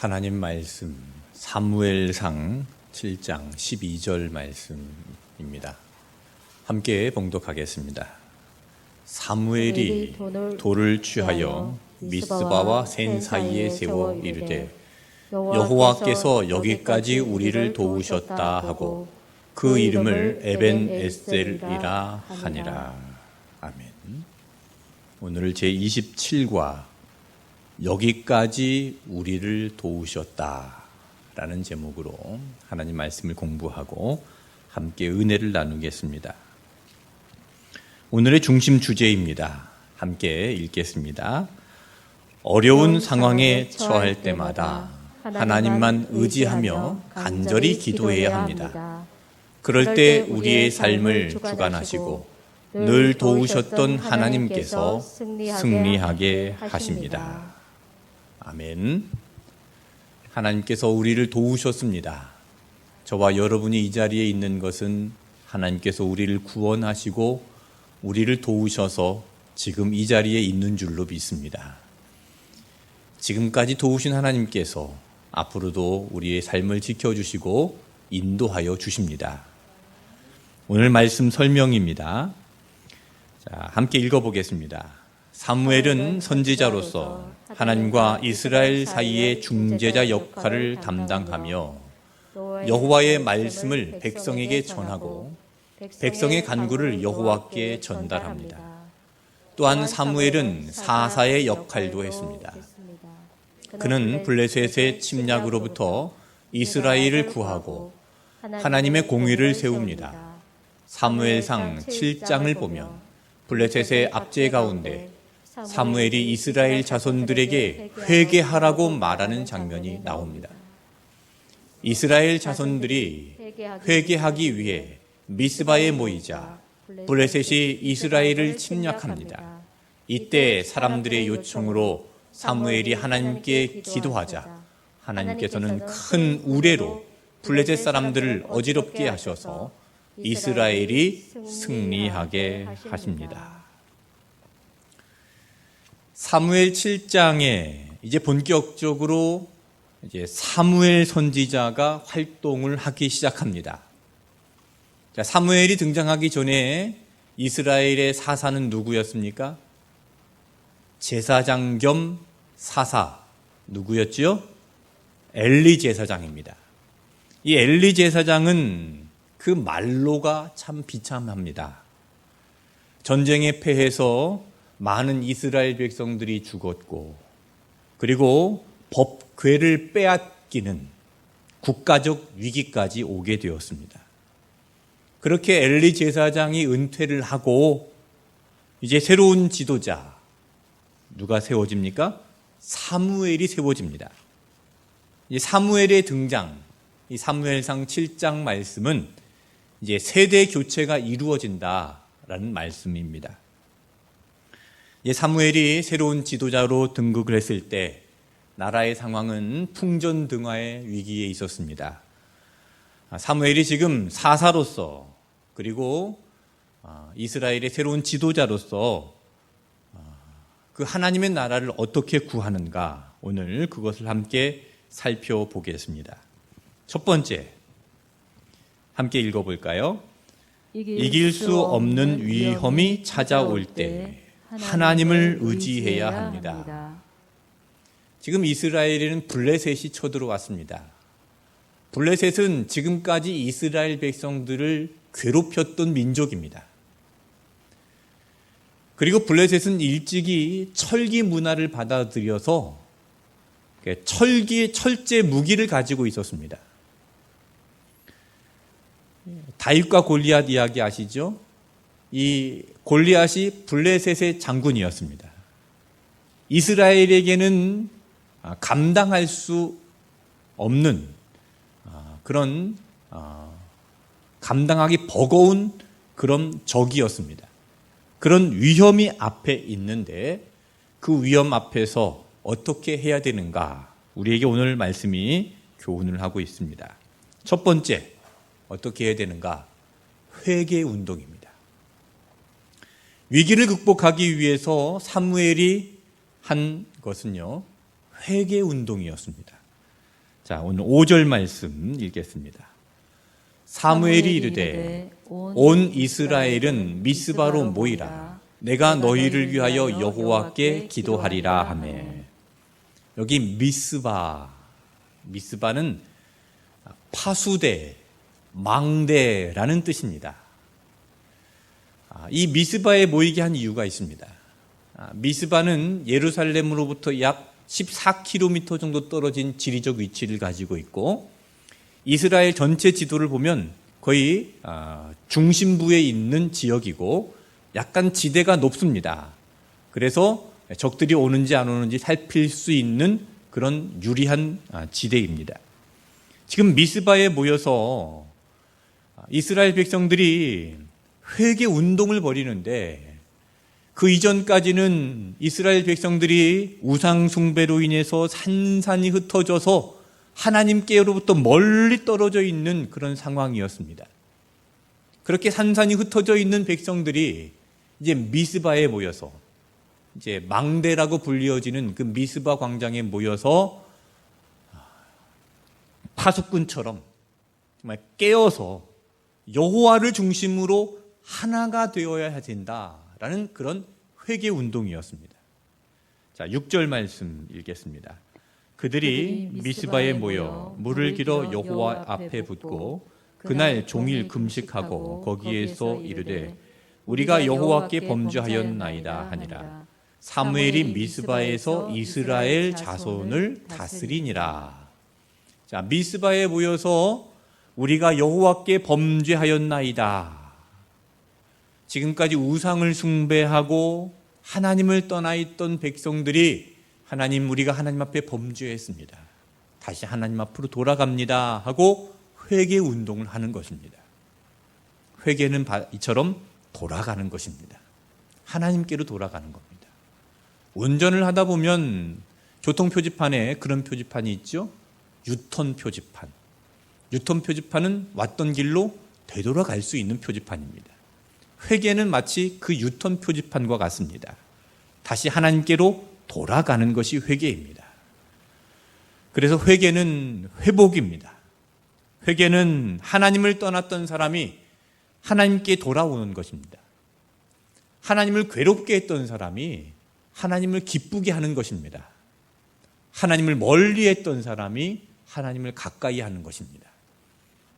하나님 말씀 사무엘상 7장 12절 말씀입니다. 함께 봉독하겠습니다. 사무엘이 돌을 취하여 미스바와 센 사이에 세워 이르되 여호와께서 여기까지 우리를 도우셨다 하고 그 이름을 에벤 에셀이라 하니라. 아멘. 오늘 제27과 여기까지 우리를 도우셨다 라는 제목으로 하나님 말씀을 공부하고 함께 은혜를 나누겠습니다. 오늘의 중심 주제입니다. 함께 읽겠습니다. 어려운 상황에 처할 때마다 하나님만 의지하며 간절히 기도해야 합니다. 그럴 때 우리의 삶을 주관하시고 늘 도우셨던 하나님께서 승리하게 하십니다. 아멘. 하나님께서 우리를 도우셨습니다. 저와 여러분이 이 자리에 있는 것은 하나님께서 우리를 구원하시고 우리를 도우셔서 지금 이 자리에 있는 줄로 믿습니다. 지금까지 도우신 하나님께서 앞으로도 우리의 삶을 지켜주시고 인도하여 주십니다. 오늘 말씀 설명입니다. 자, 함께 읽어보겠습니다. 사무엘은 선지자로서 하나님과 이스라엘 사이의 중재자 역할을 담당하며 여호와의 말씀을 백성에게 전하고 백성의 간구를 여호와께 전달합니다. 또한 사무엘은 사사의 역할도 했습니다. 그는 블레셋의 침략으로부터 이스라엘을 구하고 하나님의 공의를 세웁니다. 사무엘상 7장을 보면 블레셋의 압제 가운데 사무엘이 이스라엘 자손들에게 회개하라고 말하는 장면이 나옵니다. 이스라엘 자손들이 회개하기 위해 미스바에 모이자 블레셋이 이스라엘을 침략합니다. 이때 사람들의 요청으로 사무엘이 하나님께 기도하자 하나님께서는 큰 우레로 블레셋 사람들을 어지럽게 하셔서 이스라엘이 승리하게 하십니다. 사무엘 7장에 이제 본격적으로 사무엘 선지자가 활동을 하기 시작합니다. 자, 사무엘이 등장하기 전에 이스라엘의 사사는 누구였습니까? 제사장 겸 사사 누구였지요? 엘리 제사장입니다. 이 엘리 제사장은 그 말로가 참 비참합니다. 전쟁에 패해서 많은 이스라엘 백성들이 죽었고 그리고 법궤를 빼앗기는 국가적 위기까지 오게 되었습니다. 그렇게 엘리 제사장이 은퇴를 하고 이제 새로운 지도자 누가 세워집니까? 사무엘이 세워집니다. 이 사무엘의 등장, 이 사무엘상 7장 말씀은 이제 세대 교체가 이루어진다라는 말씀입니다. 사무엘이 새로운 지도자로 등극을 했을 때 나라의 상황은 풍전등화의 위기에 있었습니다. 사무엘이 지금 사사로서 그리고 이스라엘의 새로운 지도자로서 그 하나님의 나라를 어떻게 구하는가 오늘 그것을 함께 살펴보겠습니다. 첫 번째 함께 읽어볼까요? 이길 수 없는 위험이 찾아올 때 하나님을 의지해야 합니다. 지금 이스라엘에는 블레셋이 쳐들어왔습니다. 블레셋은 지금까지 이스라엘 백성들을 괴롭혔던 민족입니다. 그리고 블레셋은 일찍이 철기 문화를 받아들여서 철제 무기를 가지고 있었습니다. 다윗과 골리앗 이야기 아시죠? 이 골리앗이 블레셋의 장군이었습니다. 이스라엘에게는 감당할 수 없는 그런 감당하기 버거운 그런 적이었습니다. 그런 위험이 앞에 있는데 그 위험 앞에서 어떻게 해야 되는가? 우리에게 오늘 말씀이 교훈을 하고 있습니다. 첫 번째, 어떻게 해야 되는가? 회개 운동입니다. 위기를 극복하기 위해서 사무엘이 한 것은요, 회개 운동이었습니다. 자, 오늘 5절 말씀 읽겠습니다. 사무엘이 이르되 온 이스라엘은 미스바로 모이라. 내가 너희를 위하여 여호와께 기도하리라 하매. 여기 미스바는 파수대, 망대라는 뜻입니다. 이 미스바에 모이게 한 이유가 있습니다. 미스바는 예루살렘으로부터 약 14km 정도 떨어진 지리적 위치를 가지고 있고, 이스라엘 전체 지도를 보면 거의 중심부에 있는 지역이고 약간 지대가 높습니다. 그래서 적들이 오는지 안 오는지 살필 수 있는 그런 유리한 지대입니다. 지금 미스바에 모여서 이스라엘 백성들이 회개 운동을 벌이는데, 그 이전까지는 이스라엘 백성들이 우상 숭배로 인해서 산산이 흩어져서 하나님께로부터 멀리 떨어져 있는 그런 상황이었습니다. 그렇게 산산이 흩어져 있는 백성들이 이제 미스바에 모여서, 이제 망대라고 불리어지는 그 미스바 광장에 모여서 파수꾼처럼 정말 깨어서 여호와를 중심으로 하나가 되어야 된다라는 그런 회개 운동이었습니다. 자, 6절 말씀 읽겠습니다. 그들이 미스바에 모여 물을 길어 여호와 앞에 붓고 그날 종일 금식하고 거기에서 이르되 우리가 여호와께 범죄하였나이다 하니라. 사무엘이 미스바에서 이스라엘 자손을 다스리니라. 자, 미스바에 모여서 우리가 여호와께 범죄하였나이다. 지금까지 우상을 숭배하고 하나님을 떠나 있던 백성들이 하나님, 우리가 하나님 앞에 범죄했습니다. 다시 하나님 앞으로 돌아갑니다 하고 회개 운동을 하는 것입니다. 회개는 이처럼 돌아가는 것입니다. 하나님께로 돌아가는 겁니다. 운전을 하다 보면 교통표지판에 그런 표지판이 있죠. 유턴 표지판. 유턴 표지판은 왔던 길로 되돌아갈 수 있는 표지판입니다. 회개는 마치 그 유턴 표지판과 같습니다. 다시 하나님께로 돌아가는 것이 회개입니다. 그래서 회개는 회복입니다. 회개는 하나님을 떠났던 사람이 하나님께 돌아오는 것입니다. 하나님을 괴롭게 했던 사람이 하나님을 기쁘게 하는 것입니다. 하나님을 멀리 했던 사람이 하나님을 가까이 하는 것입니다.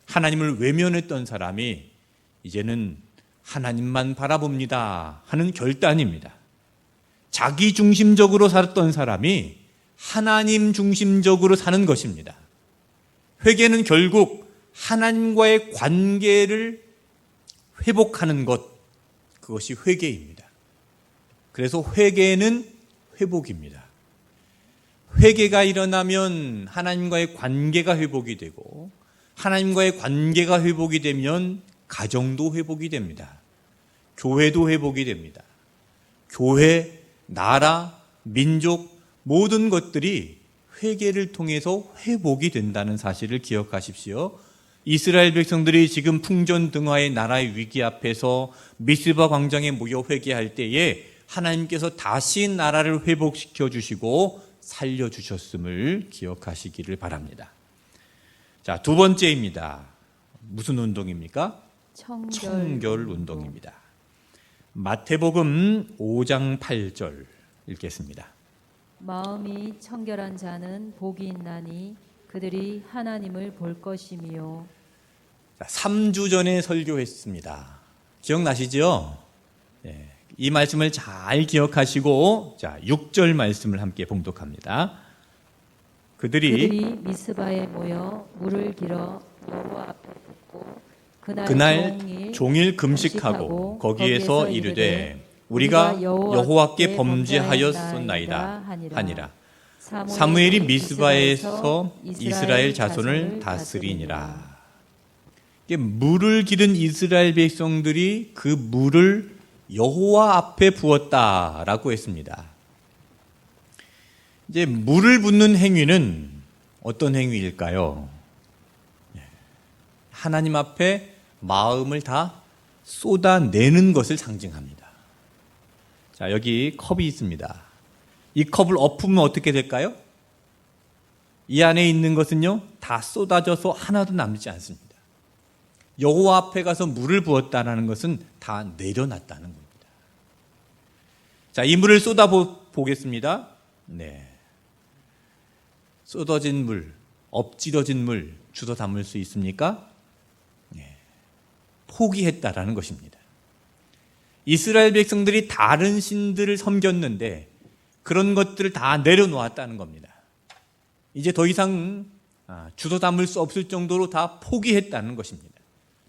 하나님을 외면했던 사람이 이제는 하나님만 바라봅니다 하는 결단입니다. 자기 중심적으로 살았던 사람이 하나님 중심적으로 사는 것입니다. 회개는 결국 하나님과의 관계를 회복하는 것, 그것이 회개입니다. 그래서 회개는 회복입니다. 회개가 일어나면 하나님과의 관계가 회복이 되고, 하나님과의 관계가 회복이 되면 가정도 회복이 됩니다. 교회도 회복이 됩니다. 교회, 나라, 민족, 모든 것들이 회개를 통해서 회복이 된다는 사실을 기억하십시오. 이스라엘 백성들이 지금 풍전등화의 나라의 위기 앞에서 미스바 광장에 모여 회개할 때에 하나님께서 다시 나라를 회복시켜 주시고 살려주셨음을 기억하시기를 바랍니다. 자, 두 번째입니다. 무슨 운동입니까? 청결 운동입니다. 마태복음 5장 8절 읽겠습니다. 마음이 청결한 자는 복이 있나니 그들이 하나님을 볼 것이며. 3주 전에 설교했습니다. 기억나시죠? 네, 이 말씀을 잘 기억하시고, 자, 6절 말씀을 함께 봉독합니다. 그들이 미스바에 모여 물을 길어 여호와 앞에 붓고 그날 종일 금식하고 거기에서 이르되 우리가 여호와께 범죄하였었나이다 하니라. 사무엘이 미스바에서 이스라엘 자손을 다스리니라. 물을 기른 이스라엘 백성들이 그 물을 여호와 앞에 부었다라고 했습니다. 이제 물을 붓는 행위는 어떤 행위일까요? 하나님 앞에 마음을 다 쏟아내는 것을 상징합니다. 자, 여기 컵이 있습니다. 이 컵을 엎으면 어떻게 될까요? 이 안에 있는 것은요, 다 쏟아져서 하나도 남지 않습니다. 여호와 앞에 가서 물을 부었다는 것은 다 내려놨다는 겁니다. 자, 이 물을 쏟아보겠습니다. 네. 쏟아진 물, 엎질러진 물 주워 담을 수 있습니까? 네. 포기했다라는 것입니다. 이스라엘 백성들이 다른 신들을 섬겼는데 그런 것들을 다 내려놓았다는 겁니다. 이제 더 이상 주워 담을 수 없을 정도로 다 포기했다는 것입니다.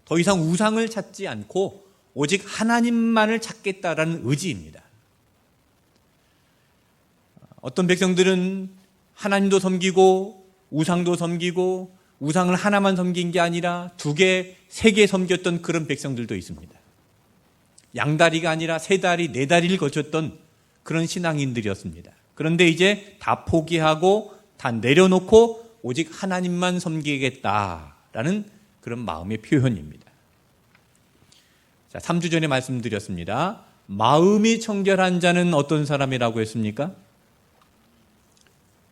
더 이상 우상을 찾지 않고 오직 하나님만을 찾겠다라는 의지입니다. 어떤 백성들은 하나님도 섬기고 우상도 섬기고 우상을 하나만 섬긴 게 아니라 2개, 3개 섬겼던 그런 백성들도 있습니다. 양다리가 아니라 3다리, 4다리를 거쳤던 그런 신앙인들이었습니다. 그런데 이제 다 포기하고 다 내려놓고 오직 하나님만 섬기겠다라는 그런 마음의 표현입니다. 자, 3주 전에 말씀드렸습니다. 마음이 청결한 자는 어떤 사람이라고 했습니까?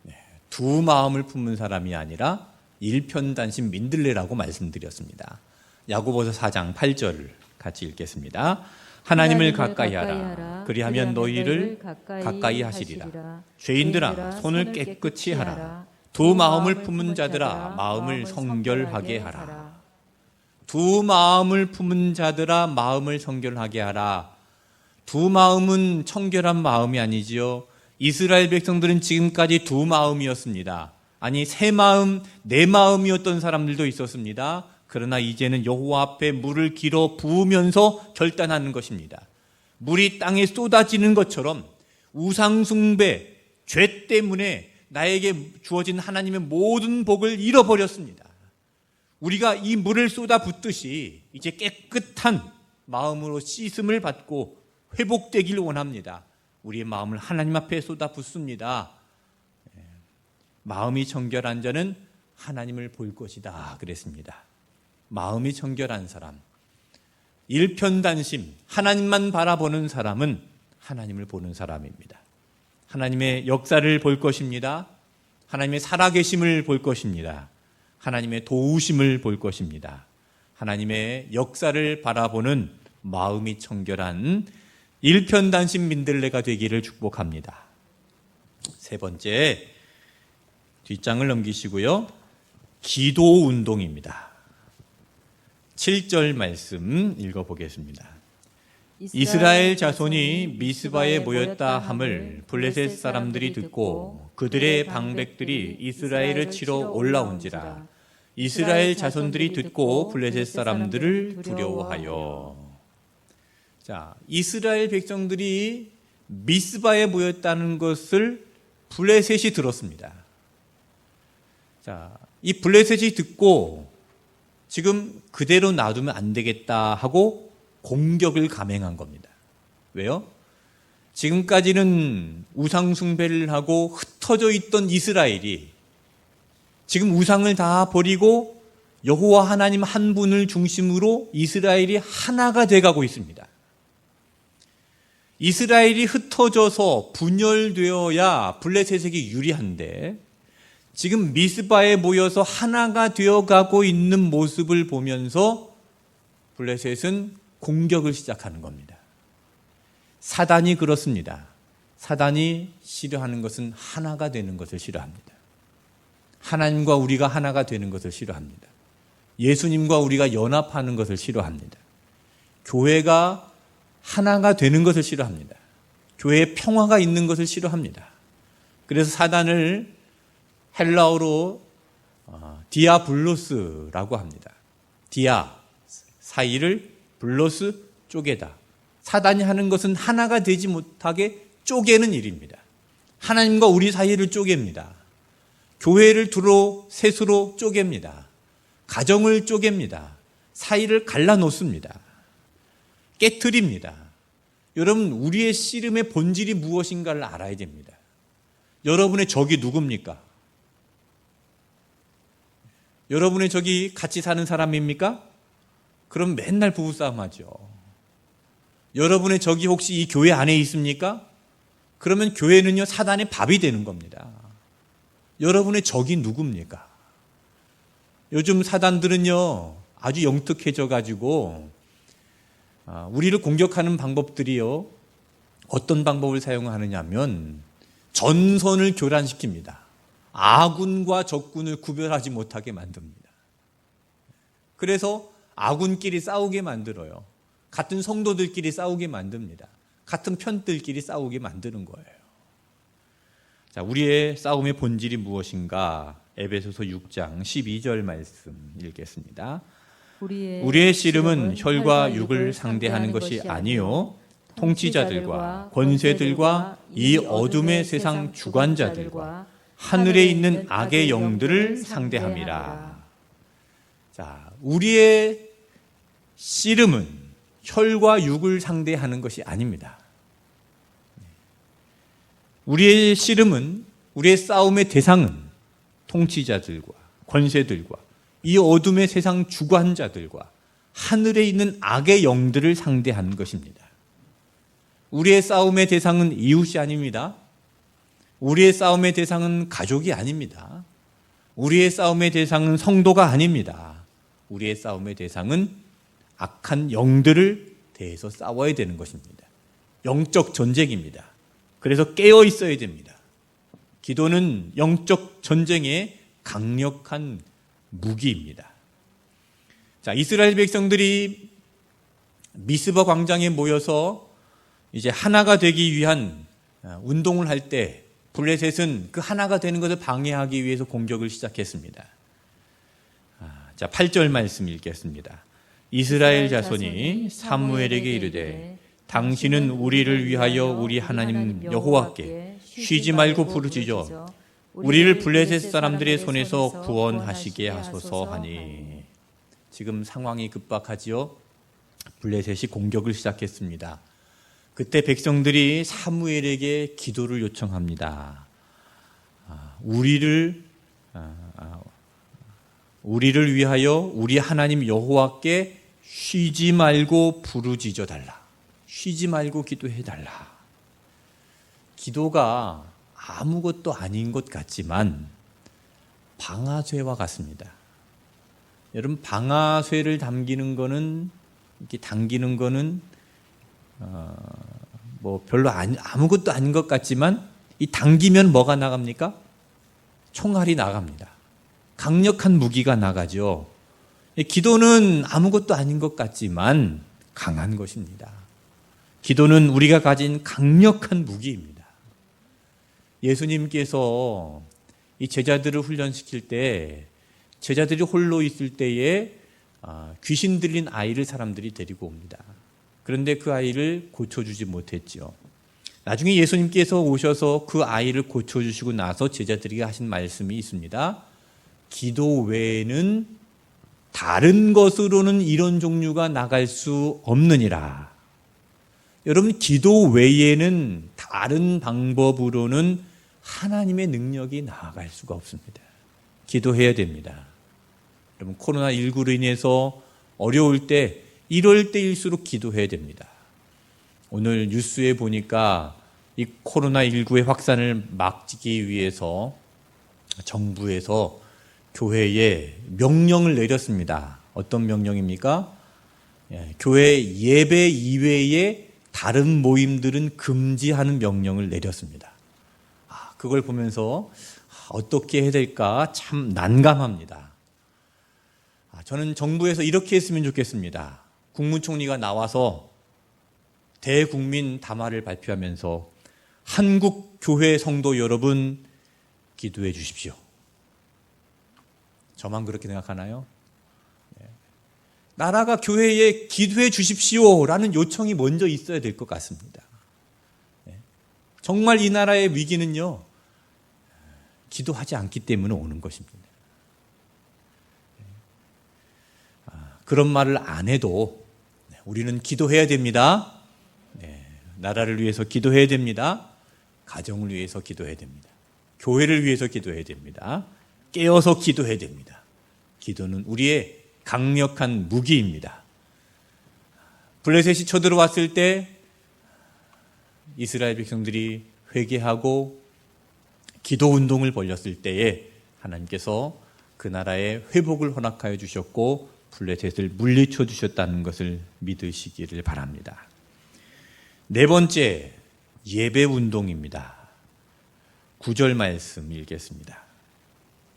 네, 2 마음을 품은 사람이 아니라 일편단심 민들레라고 말씀드렸습니다. 야고보서 4장 8절 같이 읽겠습니다. 하나님을 가까이 하라. 그리하면 너희를 가까이 하시리라. 죄인들아, 손을 깨끗이 하라. 2 마음을 품은 자들아, 마음을 성결하게 하라. 2 마음을 품은 자들아, 마음을 성결하게 하라. 2 마음은 청결한 마음이 아니지요. 이스라엘 백성들은 지금까지 2 마음이었습니다. 아니 3 마음, 4 마음이었던 사람들도 있었습니다. 그러나 이제는 여호와 앞에 물을 길어 부으면서 결단하는 것입니다. 물이 땅에 쏟아지는 것처럼 우상 숭배, 죄 때문에 나에게 주어진 하나님의 모든 복을 잃어버렸습니다. 우리가 이 물을 쏟아붓듯이 이제 깨끗한 마음으로 씻음을 받고 회복되기를 원합니다. 우리의 마음을 하나님 앞에 쏟아붓습니다. 마음이 청결한 자는 하나님을 볼 것이다 그랬습니다. 마음이 청결한 사람, 일편단심, 하나님만 바라보는 사람은 하나님을 보는 사람입니다. 하나님의 역사를 볼 것입니다. 하나님의 살아계심을 볼 것입니다. 하나님의 도우심을 볼 것입니다. 하나님의 역사를 바라보는 마음이 청결한 일편단심 민들레가 되기를 축복합니다. 3번째, 뒷장을 넘기시고요. 기도 운동입니다. 7절 말씀 읽어보겠습니다. 이스라엘 자손이 미스바에 모였다 함을 블레셋 사람들이 듣고 그들의 방백들이 이스라엘을 치러 올라온지라. 이스라엘 자손들이 듣고 블레셋 사람들을 두려워하여. 자, 이스라엘 백성들이 미스바에 모였다는 것을 블레셋이 들었습니다. 자, 이 블레셋이 듣고 지금 그대로 놔두면 안 되겠다 하고 공격을 감행한 겁니다. 왜요? 지금까지는 우상 숭배를 하고 흩어져 있던 이스라엘이 지금 우상을 다 버리고 여호와 하나님 한 분을 중심으로 이스라엘이 하나가 돼가고 있습니다. 이스라엘이 흩어져서 분열되어야 블레셋에게 유리한데 지금 미스바에 모여서 하나가 되어가고 있는 모습을 보면서 블레셋은 공격을 시작하는 겁니다. 사단이 그렇습니다. 사단이 싫어하는 것은 하나가 되는 것을 싫어합니다. 하나님과 우리가 하나가 되는 것을 싫어합니다. 예수님과 우리가 연합하는 것을 싫어합니다. 교회가 하나가 되는 것을 싫어합니다. 교회에 평화가 있는 것을 싫어합니다. 그래서 사단을 헬라어로 디아블로스라고 합니다. 디아, 사이를, 블로스, 쪼개다. 사단이 하는 것은 하나가 되지 못하게 쪼개는 일입니다. 하나님과 우리 사이를 쪼갭니다. 교회를 두로 셋으로 쪼갭니다. 가정을 쪼갭니다. 사이를 갈라놓습니다. 깨트립니다. 여러분, 우리의 씨름의 본질이 무엇인가를 알아야 됩니다. 여러분의 적이 누굽니까? 여러분의 적이 같이 사는 사람입니까? 그럼 맨날 부부싸움 하죠. 여러분의 적이 혹시 이 교회 안에 있습니까? 그러면 교회는요, 사단의 밥이 되는 겁니다. 여러분의 적이 누굽니까? 요즘 사단들은요, 아주 영특해져 가지고 우리를 공격하는 방법들이요, 어떤 방법을 사용하느냐면 전선을 교란시킵니다. 아군과 적군을 구별하지 못하게 만듭니다. 그래서 아군끼리 싸우게 만들어요. 같은 성도들끼리 싸우게 만듭니다. 같은 편들끼리 싸우게 만드는 거예요. 자, 우리의 싸움의 본질이 무엇인가? 에베소서 6장 12절 말씀 읽겠습니다. 우리의 씨름은 혈과 육을 상대하는 것이 아니요 통치자들과 권세들과 이 어둠의 세상 주관자들과 하늘에 있는 악의 영들을 상대함이라. 자, 우리의 씨름은 혈과 육을 상대하는 것이 아닙니다. 우리의 씨름은, 우리의 싸움의 대상은 통치자들과 권세들과 이 어둠의 세상 주관자들과 하늘에 있는 악의 영들을 상대하는 것입니다. 우리의 싸움의 대상은 이웃이 아닙니다. 우리의 싸움의 대상은 가족이 아닙니다. 우리의 싸움의 대상은 성도가 아닙니다. 우리의 싸움의 대상은 악한 영들을 대해서 싸워야 되는 것입니다. 영적 전쟁입니다. 그래서 깨어 있어야 됩니다. 기도는 영적 전쟁의 강력한 무기입니다. 자, 이스라엘 백성들이 미스바 광장에 모여서 이제 하나가 되기 위한 운동을 할 때 블레셋은 그 하나가 되는 것을 방해하기 위해서 공격을 시작했습니다. 자, 8절 말씀 읽겠습니다. 이스라엘 자손이 사무엘에게 이르되 당신은 우리를 위하여 우리 하나님 여호와께 쉬지 말고 부르짖어 우리를 블레셋 사람들의 손에서 구원하시게 하소서 하니. 지금 상황이 급박하지요. 블레셋이 공격을 시작했습니다. 그때 백성들이 사무엘에게 기도를 요청합니다. 우리를 위하여 우리 하나님 여호와께 쉬지 말고 부르짖어 달라. 쉬지 말고 기도해 달라. 기도가 아무것도 아닌 것 같지만 방아쇠와 같습니다. 여러분, 방아쇠를 당기는 거는, 이렇게 당기는 거는 별로 아무것도 아닌 것 같지만 이 당기면 뭐가 나갑니까? 총알이 나갑니다. 강력한 무기가 나가죠. 기도는 아무것도 아닌 것 같지만 강한 것입니다. 기도는 우리가 가진 강력한 무기입니다. 예수님께서 이 제자들을 훈련시킬 때, 제자들이 홀로 있을 때에 귀신 들린 아이를 사람들이 데리고 옵니다. 그런데 그 아이를 고쳐주지 못했죠. 나중에 예수님께서 오셔서 그 아이를 고쳐주시고 나서 제자들에게 하신 말씀이 있습니다. 기도 외에는 다른 것으로는 이런 종류가 나갈 수 없느니라. 여러분, 기도 외에는 다른 방법으로는 하나님의 능력이 나아갈 수가 없습니다. 기도해야 됩니다. 여러분, 코로나19로 인해서 어려울 때, 이럴 때일수록 기도해야 됩니다. 오늘 뉴스에 보니까 이 코로나19의 확산을 막기 위해서 정부에서 교회에 명령을 내렸습니다. 어떤 명령입니까? 교회 예배 이외에 다른 모임들은 금지하는 명령을 내렸습니다. 그걸 보면서 어떻게 해야 될까 참 난감합니다. 저는 정부에서 이렇게 했으면 좋겠습니다. 국무총리가 나와서 대국민 담화를 발표하면서 한국 교회 성도 여러분 기도해 주십시오. 저만 그렇게 생각하나요? 나라가 교회에 기도해 주십시오라는 요청이 먼저 있어야 될 것 같습니다. 정말 이 나라의 위기는요, 기도하지 않기 때문에 오는 것입니다. 그런 말을 안 해도 우리는 기도해야 됩니다. 나라를 위해서 기도해야 됩니다. 가정을 위해서 기도해야 됩니다. 교회를 위해서 기도해야 됩니다. 깨어서 기도해야 됩니다. 기도는 우리의 강력한 무기입니다. 블레셋이 쳐들어왔을 때 이스라엘 백성들이 회개하고 기도 운동을 벌였을 때에 하나님께서 그 나라의 회복을 허락하여 주셨고 블레셋을 물리쳐 주셨다는 것을 믿으시기를 바랍니다. 네 번째, 예배 운동입니다. 9절 말씀 읽겠습니다.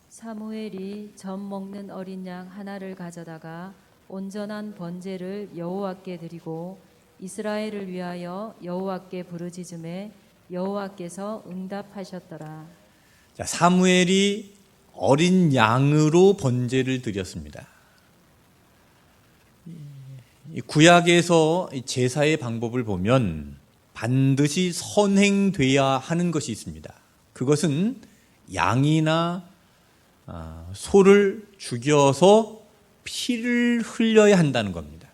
사무엘이 젖 먹는 어린 양 하나를 가져다가 온전한 번제를 여호와께 드리고 이스라엘을 위하여 여호와께 부르짖음에 여호와께서 응답하셨더라. 자, 사무엘이 어린 양으로 번제를 드렸습니다. 이 구약에서 제사의 방법을 보면 반드시 선행돼야 하는 것이 있습니다. 그것은 양이나 소를 죽여서 피를 흘려야 한다는 겁니다.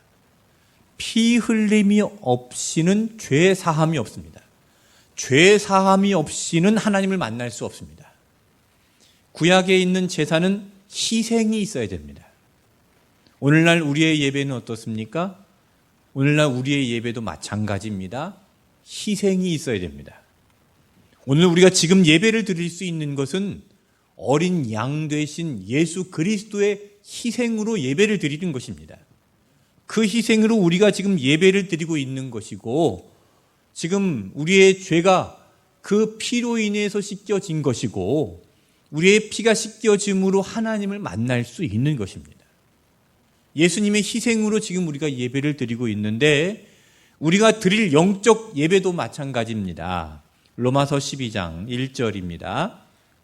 피 흘림이 없이는 죄 사함이 없습니다. 죄 사함이 없이는 하나님을 만날 수 없습니다. 구약에 있는 제사는 희생이 있어야 됩니다. 오늘날 우리의 예배는 어떻습니까? 오늘날 우리의 예배도 마찬가지입니다. 희생이 있어야 됩니다. 오늘 우리가 지금 예배를 드릴 수 있는 것은 어린 양 되신 예수 그리스도의 희생으로 예배를 드리는 것입니다. 그 희생으로 우리가 지금 예배를 드리고 있는 것이고, 지금 우리의 죄가 그 피로 인해서 씻겨진 것이고, 우리의 피가 씻겨짐으로 하나님을 만날 수 있는 것입니다. 예수님의 희생으로 지금 우리가 예배를 드리고 있는데, 우리가 드릴 영적 예배도 마찬가지입니다. 로마서 12장 1절입니다.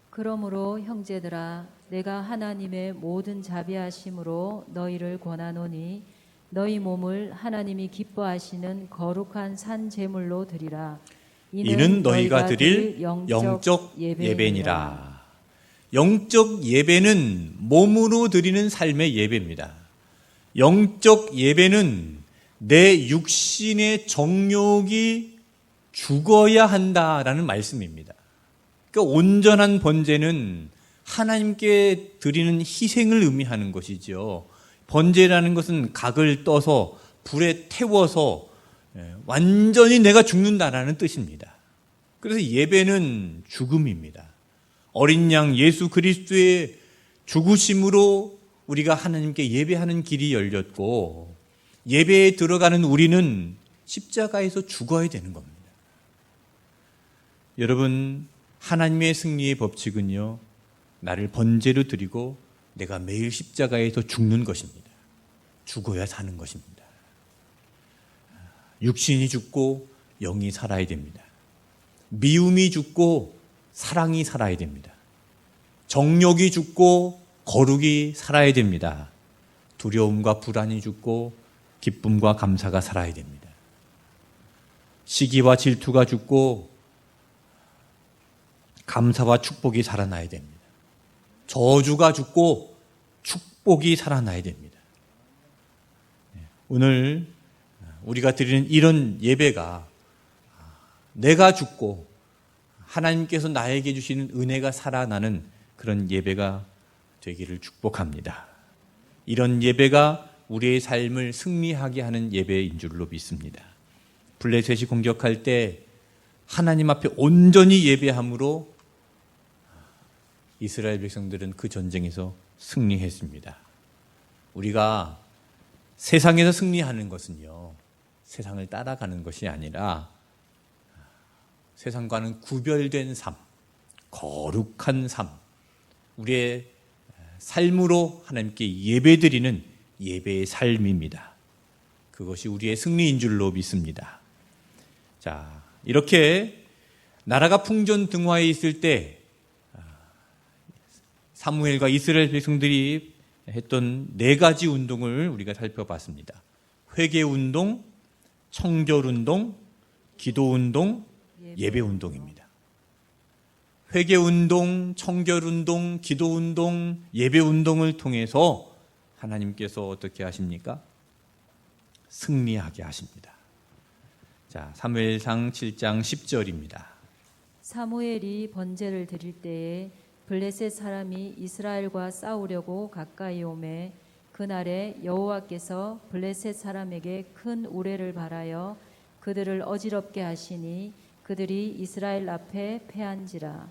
그러므로 형제들아 내가 하나님의 모든 자비하심으로 너희를 권하노니 너희 몸을 하나님이 기뻐하시는 거룩한 산 제물로 드리라. 이는 너희가 드릴 영적 예배니라. 영적 예배는 몸으로 드리는 삶의 예배입니다. 영적 예배는 내 육신의 정욕이 죽어야 한다라는 말씀입니다. 그러니까 온전한 번제는 하나님께 드리는 희생을 의미하는 것이죠. 번제라는 것은 각을 떠서 불에 태워서 완전히 내가 죽는다라는 뜻입니다. 그래서 예배는 죽음입니다. 어린 양 예수 그리스도의 죽으심으로 우리가 하나님께 예배하는 길이 열렸고, 예배에 들어가는 우리는 십자가에서 죽어야 되는 겁니다. 여러분, 하나님의 승리의 법칙은요, 나를 번제로 드리고 내가 매일 십자가에서 죽는 것입니다. 죽어야 사는 것입니다. 육신이 죽고 영이 살아야 됩니다. 미움이 죽고 사랑이 살아야 됩니다. 정욕이 죽고 거룩이 살아야 됩니다. 두려움과 불안이 죽고 기쁨과 감사가 살아야 됩니다. 시기와 질투가 죽고 감사와 축복이 살아나야 됩니다. 저주가 죽고 축복이 살아나야 됩니다. 오늘 우리가 드리는 이런 예배가 내가 죽고 하나님께서 나에게 주시는 은혜가 살아나는 그런 예배가 되기를 축복합니다. 이런 예배가 우리의 삶을 승리하게 하는 예배인 줄로 믿습니다. 블레셋이 공격할 때 하나님 앞에 온전히 예배함으로 이스라엘 백성들은 그 전쟁에서 승리했습니다. 우리가 세상에서 승리하는 것은요, 세상을 따라가는 것이 아니라 세상과는 구별된 삶, 거룩한 삶, 우리의 삶으로 하나님께 예배드리는 예배의 삶입니다. 그것이 우리의 승리인 줄로 믿습니다. 자, 이렇게 나라가 풍전등화해 있을 때 사무엘과 이스라엘 백성들이 했던 네 가지 운동을 우리가 살펴봤습니다. 회개운동, 청결운동, 기도운동, 예배운동입니다. 회개운동, 청결운동, 기도운동, 예배운동을 통해서 하나님께서 어떻게 하십니까? 승리하게 하십니다. 자, 사무엘상 7장 10절입니다. 사무엘이 번제를 드릴 때에 블레셋 사람이 이스라엘과 싸우려고 가까이 오매 그날에 여호와께서 블레셋 사람에게 큰 우레를 발하여 그들을 어지럽게 하시니 그들이 이스라엘 앞에 패한지라.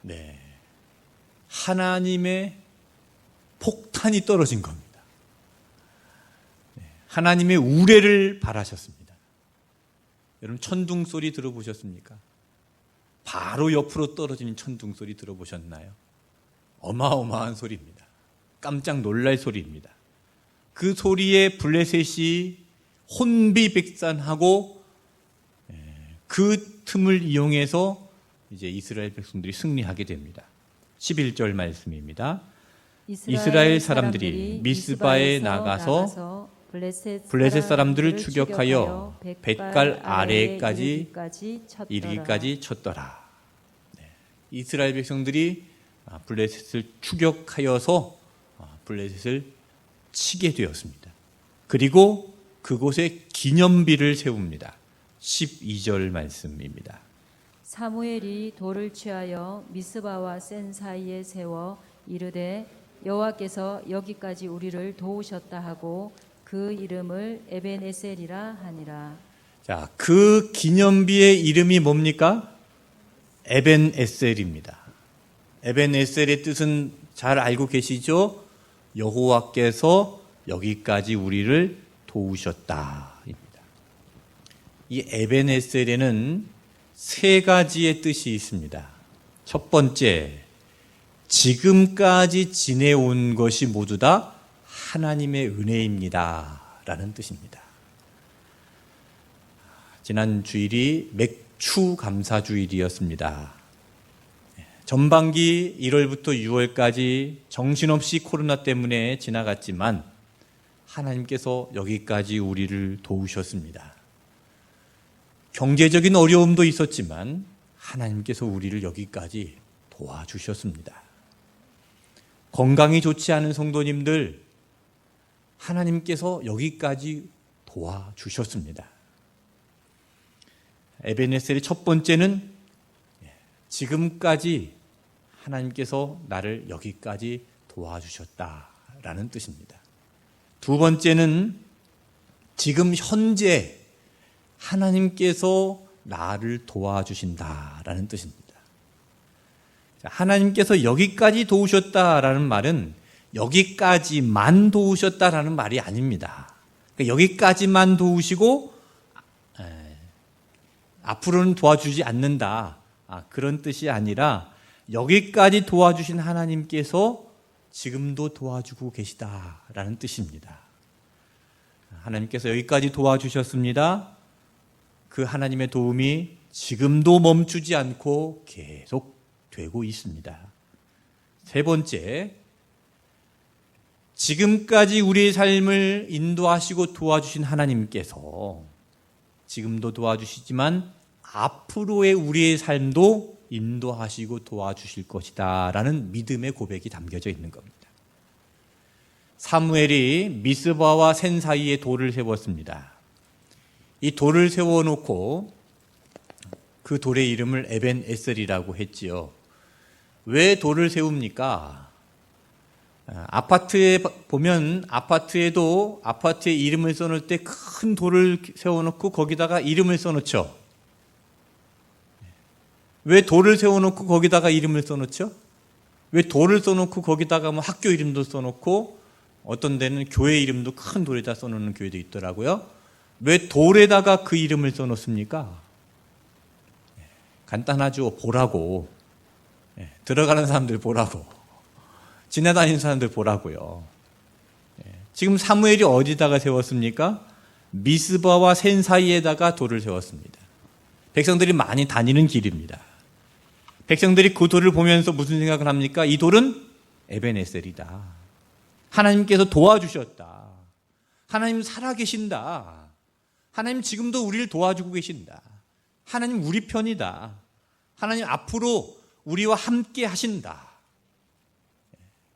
네, 하나님의 폭탄이 떨어진 겁니다. 네, 하나님의 우레를 바라셨습니다. 여러분 천둥 소리 들어보셨습니까? 바로 옆으로 떨어지는 천둥 소리 들어보셨나요? 어마어마한 소리입니다. 깜짝 놀랄 소리입니다. 그 소리에 블레셋이 혼비백산하고 그 틈을 이용해서 이제 이스라엘 백성들이 승리하게 됩니다. 11절 말씀입니다. 이스라엘 사람들이 미스바에 나가서 블레셋 사람들을 추격하여 벳갈 아래까지 이르기까지 쳤더라. 네. 이스라엘 백성들이 블레셋을 추격하여서 블레셋을 치게 되었습니다. 그리고 그곳에 기념비를 세웁니다. 12절 말씀입니다. 사무엘이 돌을 취하여 미스바와 센 사이에 세워 이르되 여호와께서 여기까지 우리를 도우셨다 하고 그 이름을 에벤에셀이라 하니라. 자, 그 기념비의 이름이 뭡니까? 에벤에셀입니다. 에벤에셀의 뜻은 잘 알고 계시죠? 여호와께서 여기까지 우리를 도우셨다입니다. 이 에벤에셀에는 세 가지의 뜻이 있습니다. 첫 번째, 지금까지 지내온 것이 모두 다 하나님의 은혜입니다 라는 뜻입니다. 지난 주일이 맥추 감사 주일이었습니다. 전반기 1월부터 6월까지 정신없이 코로나 때문에 지나갔지만 하나님께서 여기까지 우리를 도우셨습니다. 경제적인 어려움도 있었지만 하나님께서 우리를 여기까지 도와주셨습니다. 건강이 좋지 않은 성도님들, 하나님께서 여기까지 도와주셨습니다. 에벤에셀의 첫 번째는 지금까지 하나님께서 나를 여기까지 도와주셨다라는 뜻입니다. 두 번째는 지금 현재 하나님께서 나를 도와주신다라는 뜻입니다. 하나님께서 여기까지 도우셨다라는 말은 여기까지만 도우셨다라는 말이 아닙니다. 그러니까 여기까지만 도우시고 앞으로는 도와주지 않는다, 그런 뜻이 아니라 여기까지 도와주신 하나님께서 지금도 도와주고 계시다라는 뜻입니다. 하나님께서 여기까지 도와주셨습니다. 그 하나님의 도움이 지금도 멈추지 않고 계속 되고 있습니다. 세 번째, 지금까지 우리의 삶을 인도하시고 도와주신 하나님께서 지금도 도와주시지만 앞으로의 우리의 삶도 인도하시고 도와주실 것이다 라는 믿음의 고백이 담겨져 있는 겁니다. 사무엘이 미스바와 센 사이에 돌을 세웠습니다. 이 돌을 세워놓고 그 돌의 이름을 에벤에셀이라고 했지요. 왜 돌을 세웁니까? 아파트에 보면 아파트에도 아파트에 이름을 써놓을 때 큰 돌을 세워놓고 거기다가 이름을 써놓죠. 왜 돌을 세워놓고 거기다가 이름을 써놓죠? 왜 돌을 써놓고 거기다가 뭐 학교 이름도 써놓고 어떤 데는 교회 이름도 큰 돌에다 써놓는 교회도 있더라고요. 왜 돌에다가 그 이름을 써놓습니까? 간단하죠. 보라고. 들어가는 사람들 보라고. 지나다니는 사람들 보라고요. 지금 사무엘이 어디다가 세웠습니까? 미스바와 센 사이에다가 돌을 세웠습니다. 백성들이 많이 다니는 길입니다. 백성들이 그 돌을 보면서 무슨 생각을 합니까? 이 돌은 에벤에셀이다. 하나님께서 도와주셨다. 하나님 살아계신다. 하나님 지금도 우리를 도와주고 계신다. 하나님 우리 편이다. 하나님 앞으로 우리와 함께 하신다.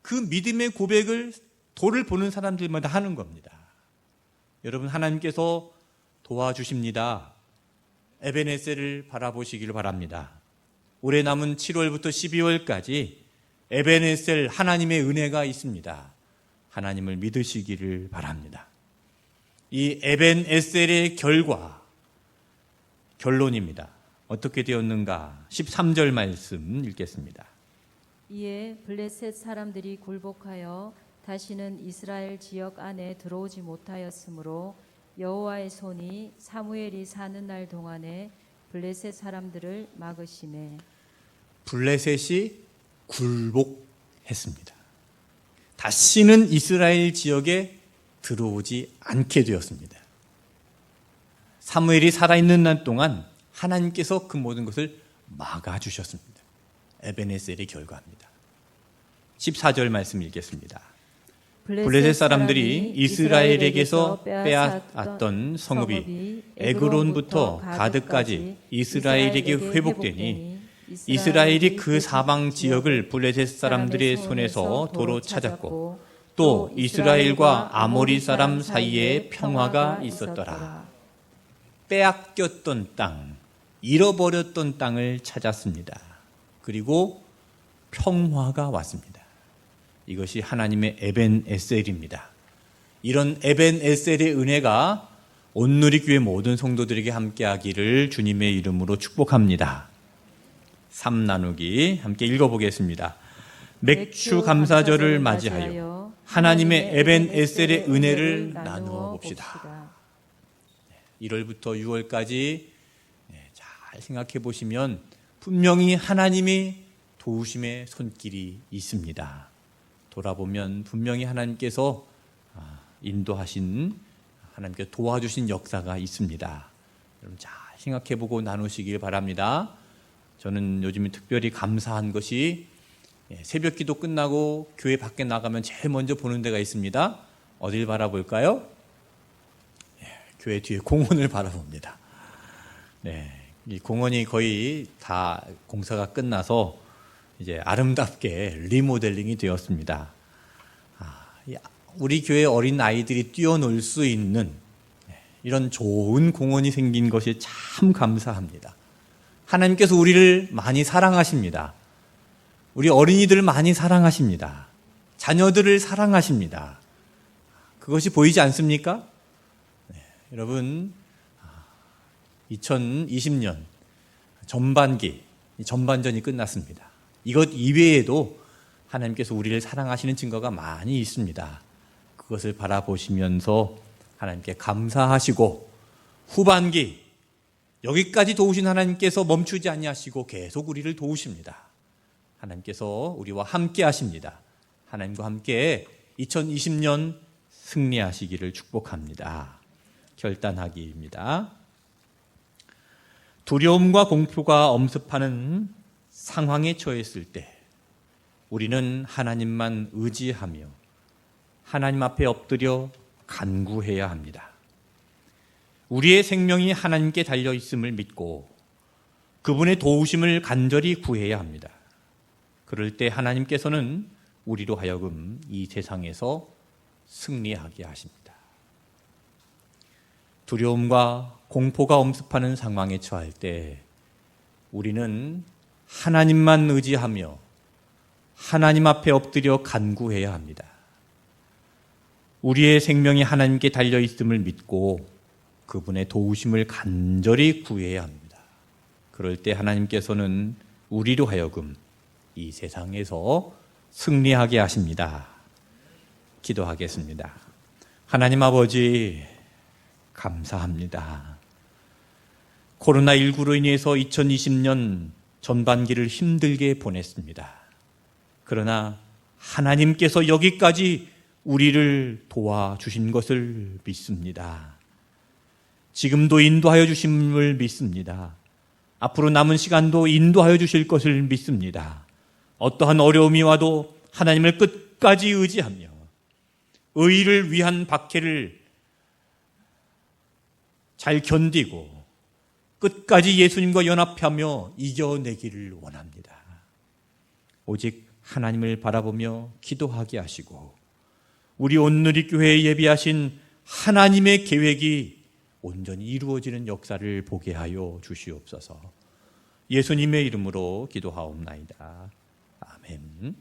그 믿음의 고백을 돌을 보는 사람들마다 하는 겁니다. 여러분, 하나님께서 도와주십니다. 에벤에셀을 바라보시길 바랍니다. 올해 남은 7월부터 12월까지 에벤에셀 하나님의 은혜가 있습니다. 하나님을 믿으시기를 바랍니다. 이 에벤에셀의 결론입니다. 어떻게 되었는가? 13절 말씀 읽겠습니다. 이에 블레셋 사람들이 굴복하여 다시는 이스라엘 지역 안에 들어오지 못하였으므로 여호와의 손이 사무엘이 사는 날 동안에 블레셋 사람들을 막으시매. 블레셋이 굴복했습니다. 다시는 이스라엘 지역에 들어오지 않게 되었습니다. 사무엘이 살아있는 날 동안 하나님께서 그 모든 것을 막아주셨습니다. 에벤에셀의 결과입니다. 14절 말씀 읽겠습니다. 블레셋 사람들이 이스라엘에게서 빼앗았던 성읍이 에그론부터 가드까지 이스라엘에게 회복되니 이스라엘이 그 사방 지역을 블레셋 사람들의 손에서 도로 찾았고 또 이스라엘과 아모리 사람 사이에 평화가 있었더라. 빼앗겼던 땅, 잃어버렸던 땅을 찾았습니다. 그리고 평화가 왔습니다. 이것이 하나님의 에벤에셀입니다. 이런 에벤에셀의 은혜가 온누리교회 모든 성도들에게 함께하기를 주님의 이름으로 축복합니다. 3나누기 함께 읽어보겠습니다. 맥주 감사절을 맞이하여 하나님의 에벤에셀의 은혜를 나누어 봅시다. 1월부터 6월까지 잘 생각해 보시면 분명히 하나님의 도우심의 손길이 있습니다. 돌아보면 분명히 하나님께서 인도하신, 하나님께서 도와주신 역사가 있습니다. 여러분 잘 생각해 보고 나누시길 바랍니다. 저는 요즘에 특별히 감사한 것이 새벽 기도 끝나고 교회 밖에 나가면 제일 먼저 보는 데가 있습니다. 어딜 바라볼까요? 교회 뒤에 공원을 바라봅니다. 이 공원이 거의 다 공사가 끝나서 이제 아름답게 리모델링이 되었습니다. 우리 교회 어린 아이들이 뛰어놀 수 있는 이런 좋은 공원이 생긴 것이 참 감사합니다. 하나님께서 우리를 많이 사랑하십니다. 우리 어린이들을 많이 사랑하십니다. 자녀들을 사랑하십니다. 그것이 보이지 않습니까? 여러분, 2020년 전반전이 끝났습니다. 이것 이외에도 하나님께서 우리를 사랑하시는 증거가 많이 있습니다. 그것을 바라보시면서 하나님께 감사하시고 후반기 여기까지 도우신 하나님께서 멈추지 아니하시고 계속 우리를 도우십니다. 하나님께서 우리와 함께 하십니다. 하나님과 함께 2020년 승리하시기를 축복합니다. 결단하기입니다. 두려움과 공포가 엄습하는 상황에 처했을 때 우리는 하나님만 의지하며 하나님 앞에 엎드려 간구해야 합니다. 우리의 생명이 하나님께 달려 있음을 믿고 그분의 도우심을 간절히 구해야 합니다. 그럴 때 하나님께서는 우리로 하여금 이 세상에서 승리하게 하십니다. 두려움과 공포가 엄습하는 상황에 처할 때 우리는 하나님만 의지하며 하나님 앞에 엎드려 간구해야 합니다. 우리의 생명이 하나님께 달려 있음을 믿고 그분의 도우심을 간절히 구해야 합니다. 그럴 때 하나님께서는 우리로 하여금 이 세상에서 승리하게 하십니다. 기도하겠습니다. 하나님 아버지, 감사합니다. 코로나19로 인해서 2020년 전반기를 힘들게 보냈습니다. 그러나 하나님께서 여기까지 우리를 도와주신 것을 믿습니다. 지금도 인도하여 주심을 믿습니다. 앞으로 남은 시간도 인도하여 주실 것을 믿습니다. 어떠한 어려움이 와도 하나님을 끝까지 의지하며 의를 위한 박해를 잘 견디고 끝까지 예수님과 연합하며 이겨내기를 원합니다. 오직 하나님을 바라보며 기도하게 하시고 우리 온누리교회에 예비하신 하나님의 계획이 온전히 이루어지는 역사를 보게 하여 주시옵소서. 예수님의 이름으로 기도하옵나이다. 아멘.